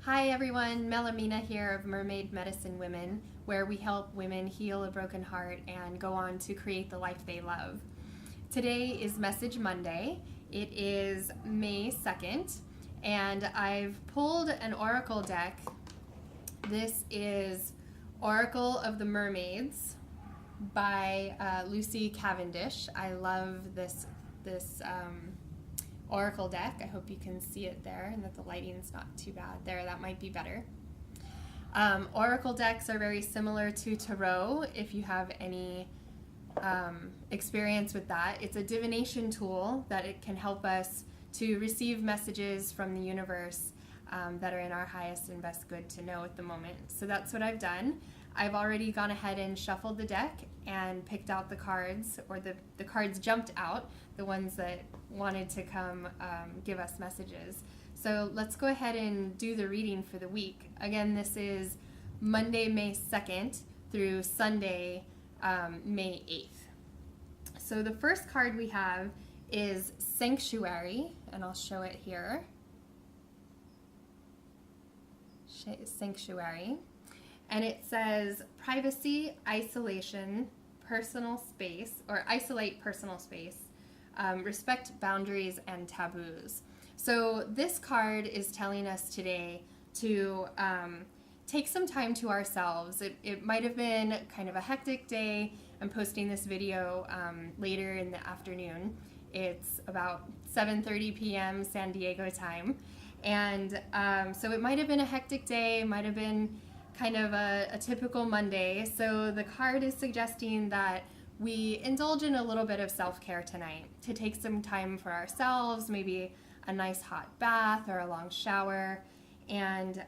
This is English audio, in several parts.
Hi everyone, Melaminah here of Mermaid Medicine Women, where we help women heal a broken heart and go on to create the life they love. Today is Message Monday. It is May 2nd, and I've pulled an oracle deck. This is Oracle of the Mermaids by Lucy Cavendish. I love this oracle deck. I hope you can see it there and that the lighting's not too bad there. That might be better. Oracle decks are very similar to tarot if you have any experience with that. It's a divination tool that it can help us to receive messages from the universe that are in our highest and best good to know at the moment. So that's what I've done. I've already gone ahead and shuffled the deck and picked out the cards, or the cards jumped out, the ones that wanted to come give us messages. So let's go ahead and do the reading for the week. Again, this is Monday, May 2nd through Sunday, May 8th. So the first card we have is Sanctuary, and I'll show it here. Sanctuary. And it says privacy, isolation, personal space, or isolate personal space, respect boundaries and taboos. So this card is telling us today to take some time to ourselves. It might have been kind of a hectic day. I'm posting this video later in the afternoon. It's about 7:30 p.m. San Diego time. And so it might have been a hectic day, might have been kind of a typical Monday. So the card is suggesting that we indulge in a little bit of self-care tonight, to take some time for ourselves, maybe a nice hot bath or a long shower. And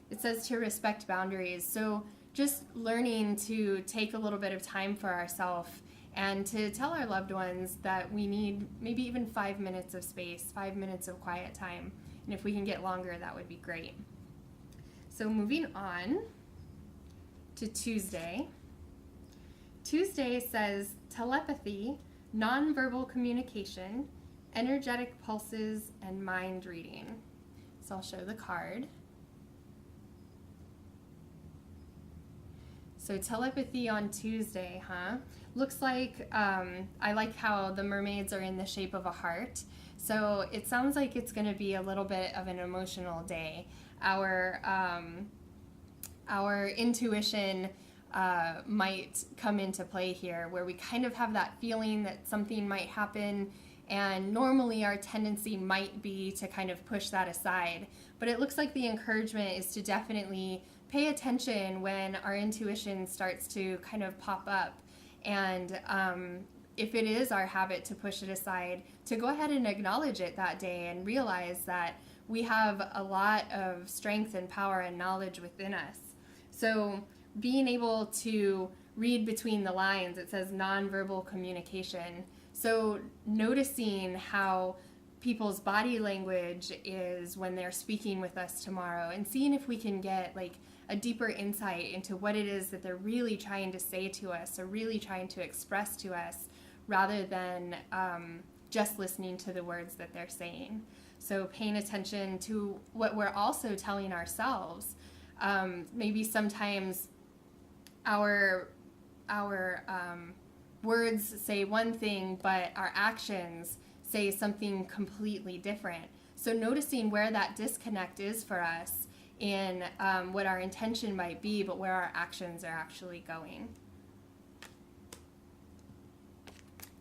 it says to respect boundaries. So just learning to take a little bit of time for ourselves and to tell our loved ones that we need maybe even 5 minutes of space, 5 minutes of quiet time. And if we can get longer, that would be great. So moving on to Tuesday. Tuesday says telepathy, nonverbal communication, energetic pulses, and mind reading. So I'll show the card. So telepathy on Tuesday, huh? Looks like, I like how the mermaids are in the shape of a heart. So it sounds like it's going to be a little bit of an emotional day. Our intuition might come into play here, where we kind of have that feeling that something might happen, and normally our tendency might be to kind of push that aside. But it looks like the encouragement is to definitely pay attention when our intuition starts to kind of pop up. And if it is our habit to push it aside, to go ahead and acknowledge it that day and realize that we have a lot of strength and power and knowledge within us. So being able to read between the lines, it says nonverbal communication. So noticing how people's body language is when they're speaking with us tomorrow, and seeing if we can get like a deeper insight into what it is that they're really trying to say to us, or really trying to express to us, rather than just listening to the words that they're saying. So paying attention to what we're also telling ourselves. Maybe sometimes our words say one thing, but our actions say something completely different. So noticing where that disconnect is for us in what our intention might be, but where our actions are actually going.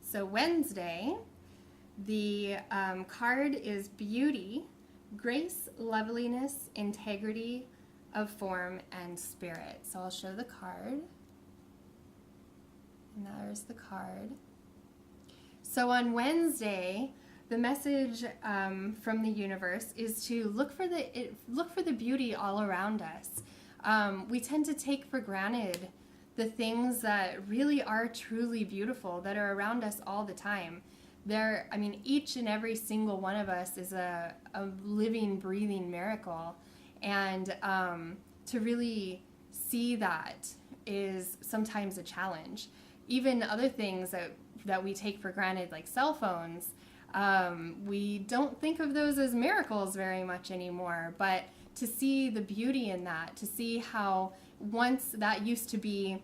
So Wednesday, the card is beauty, grace, loveliness, integrity of form, and spirit. So I'll show the card. And there's the card. So on Wednesday, the message from the universe is to look for the beauty all around us. We tend to take for granted the things that really are truly beautiful, that are around us all the time. Each and every single one of us is a living, breathing miracle. And to really see that is sometimes a challenge. Even other things that we take for granted, like cell phones, We don't think of those as miracles very much anymore, but to see the beauty in that, to see how once that used to be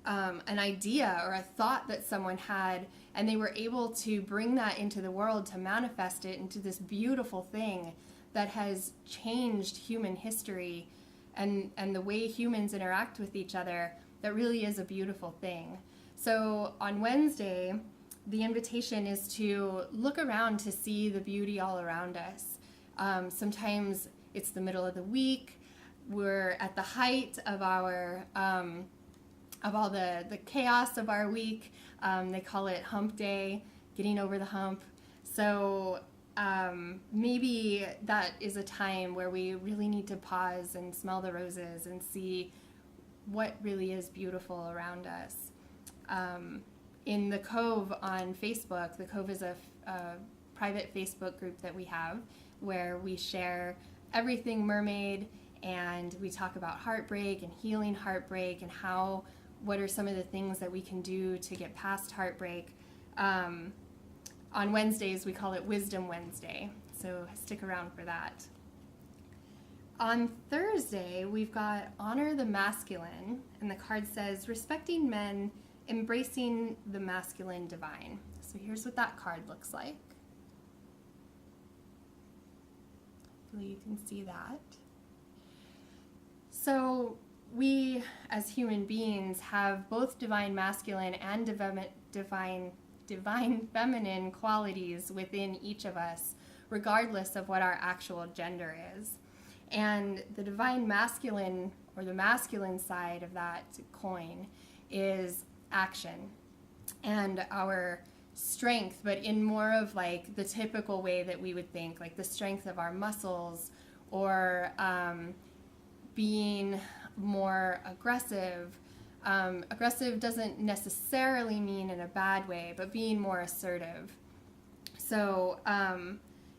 an idea or a thought that someone had, and they were able to bring that into the world, to manifest it into this beautiful thing that has changed human history and the way humans interact with each other, that really is a beautiful thing. So on Wednesday, the invitation is to look around to see the beauty all around us. Sometimes it's the middle of the week, we're at the height of our of all the chaos of our week. They call it hump day, getting over the hump. So maybe that is a time where we really need to pause and smell the roses and see what really is beautiful around us. In the Cove on Facebook, the Cove is a private Facebook group that we have where we share everything mermaid, and we talk about heartbreak and healing heartbreak and what are some of the things that we can do to get past heartbreak. On Wednesdays, we call it Wisdom Wednesday, so stick around for that. On Thursday, we've got Honor the Masculine, and the card says, Respecting Men, Embracing the Masculine Divine. So here's what that card looks like. Hopefully you can see that. So we, as human beings, have both divine masculine and divine feminine qualities within each of us, regardless of what our actual gender is. And the divine masculine, or the masculine side of that coin, is action and our strength, but in more of like the typical way that we would think, like the strength of our muscles, or being more aggressive. Aggressive doesn't necessarily mean in a bad way, but being more assertive. So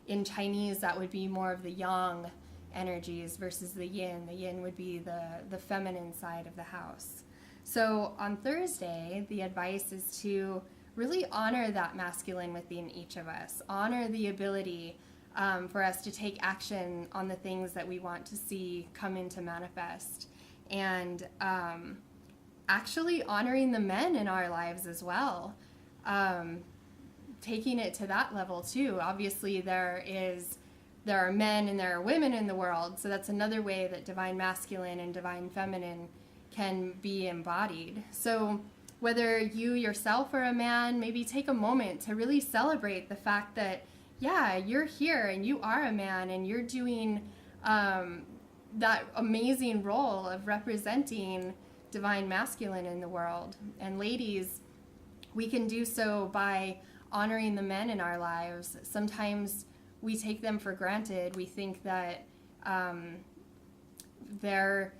in Chinese, that would be more of the yang energies versus the yin. The yin would be the feminine side of the house. So on Thursday, the advice is to really honor that masculine within each of us, honor the ability for us to take action on the things that we want to see come into manifest, and actually honoring the men in our lives as well, taking it to that level too. Obviously there are men and there are women in the world, so that's another way that divine masculine and divine feminine can be embodied. So whether you yourself are a man, maybe take a moment to really celebrate the fact that, yeah, you're here and you are a man and you're doing that amazing role of representing divine masculine in the world. And ladies, we can do so by honoring the men in our lives. Sometimes we take them for granted. We think that they're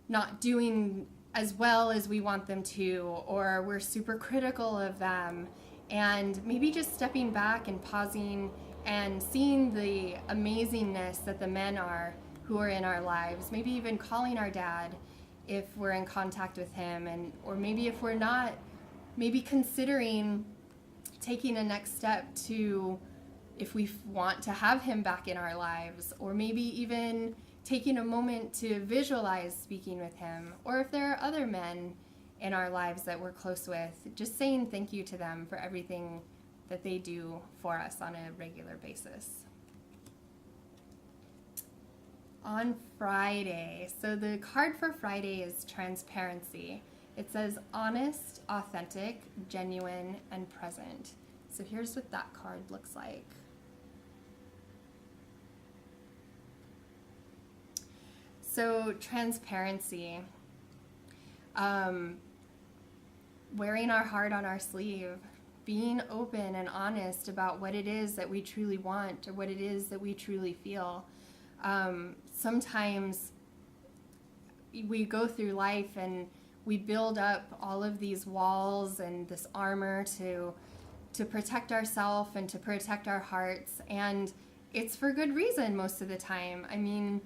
not doing as well as we want them to, or we're super critical of them. And maybe just stepping back and pausing and seeing the amazingness that the men are who are in our lives. Maybe even calling our dad if we're in contact with him, and or maybe if we're not, maybe considering taking a next step to, if we want to have him back in our lives, or maybe even taking a moment to visualize speaking with him, or if there are other men in our lives that we're close with, just saying thank you to them for everything that they do for us on a regular basis. On Friday, so the card for Friday is transparency. It says honest, authentic, genuine, and present. So here's what that card looks like. So transparency, wearing our heart on our sleeve, being open and honest about what it is that we truly want or what it is that we truly feel. Sometimes we go through life and we build up all of these walls and this armor to protect ourselves and to protect our hearts, and it's for good reason most of the time. I mean,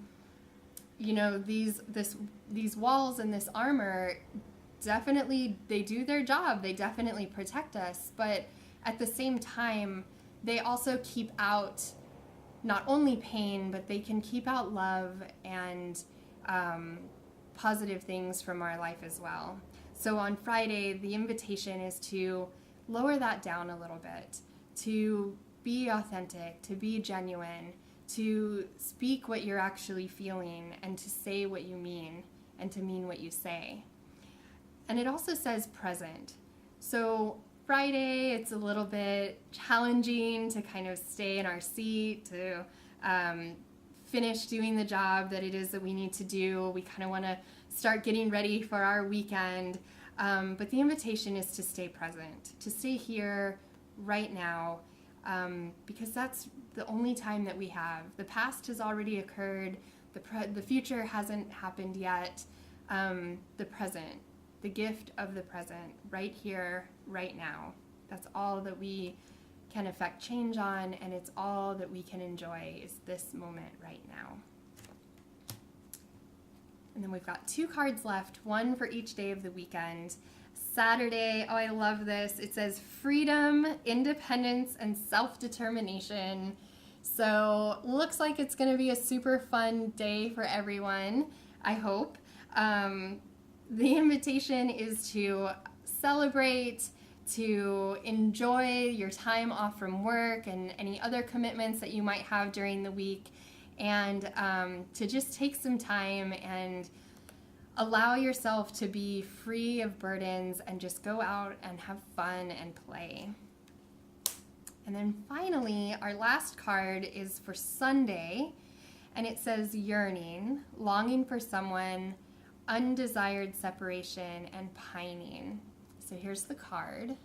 you know, these walls and this armor, definitely they do their job. They definitely protect us, but at the same time, they also keep out not only pain, but they can keep out love and positive things from our life as well. So on Friday, the invitation is to lower that down a little bit, to be authentic, to be genuine, to speak what you're actually feeling, and to say what you mean, and to mean what you say. And it also says present. So Friday, it's a little bit challenging to kind of stay in our seat, to finish doing the job that it is that we need to do. We kind of want to start getting ready for our weekend. But the invitation is to stay present, to stay here right now, because that's the only time that we have. The past has already occurred. The future hasn't happened yet. The present, the gift of the present, right here, right now. That's all that we can affect change on, and it's all that we can enjoy is this moment right now. And then we've got 2 cards left, one for each day of the weekend. Saturday, oh, I love this. It says freedom, independence, and self-determination. So looks like it's going to be a super fun day for everyone, I hope. The invitation is to celebrate, to enjoy your time off from work and any other commitments that you might have during the week, and to just take some time and allow yourself to be free of burdens and just go out and have fun and play. And then finally, our last card is for Sunday, and it says yearning, longing for someone, undesired separation, and pining. So here's the card.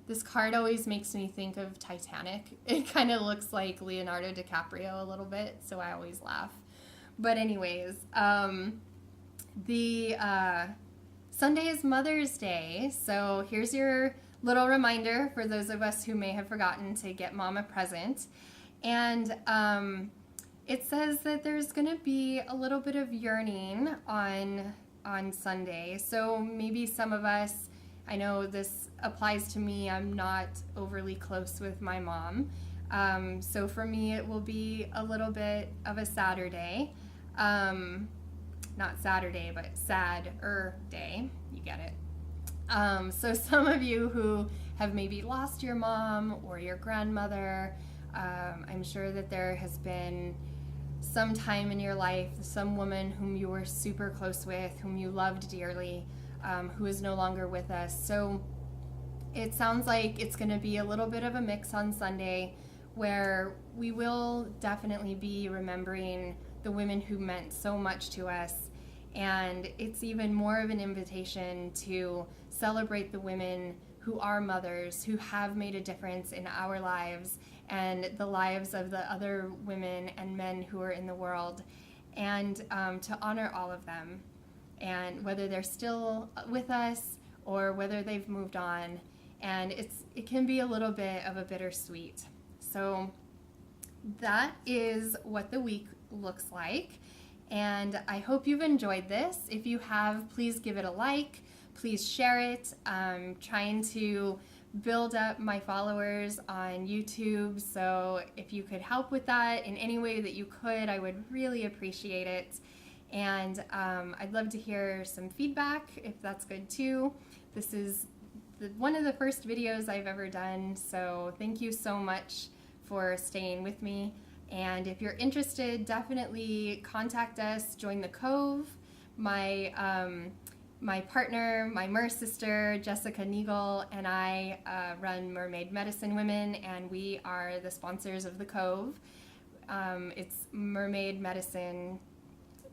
This card always makes me think of Titanic. It kind of looks like Leonardo DiCaprio a little bit, so I always laugh. But anyways, Sunday is Mother's Day, so here's your little reminder for those of us who may have forgotten to get Mom a present. And it says that there's going to be a little bit of yearning on Sunday. So maybe some of us, I know this applies to me, I'm not overly close with my mom. So for me, it will be a little bit of a Saturday. Not Saturday, but sad-er day. You get it. So some of you who have maybe lost your mom or your grandmother, I'm sure that there has been some time in your life, some woman whom you were super close with, whom you loved dearly, who is no longer with us. So it sounds like it's going to be a little bit of a mix on Sunday, where we will definitely be remembering the women who meant so much to us. And it's even more of an invitation to celebrate the women who are mothers, who have made a difference in our lives and the lives of the other women and men who are in the world, and to honor all of them. And whether they're still with us or whether they've moved on, and it can be a little bit of a bittersweet. So that is what the week looks like, and I hope you've enjoyed this. If you have, please give it a like, please share it. I'm trying to build up my followers on YouTube, so if you could help with that in any way that you could, I would really appreciate it. And I'd love to hear some feedback if that's good too. This is one of the first videos I've ever done, so thank you so much for staying with me. And if you're interested, definitely contact us, join the Cove. My partner, my Mer sister, Jessica Neagle, and I run Mermaid Medicine Women, and we are the sponsors of the Cove. It's Mermaid Medicine,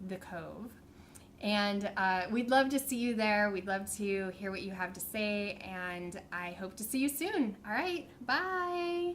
the Cove. And we'd love to see you there. We'd love to hear what you have to say, and I hope to see you soon. All right, bye.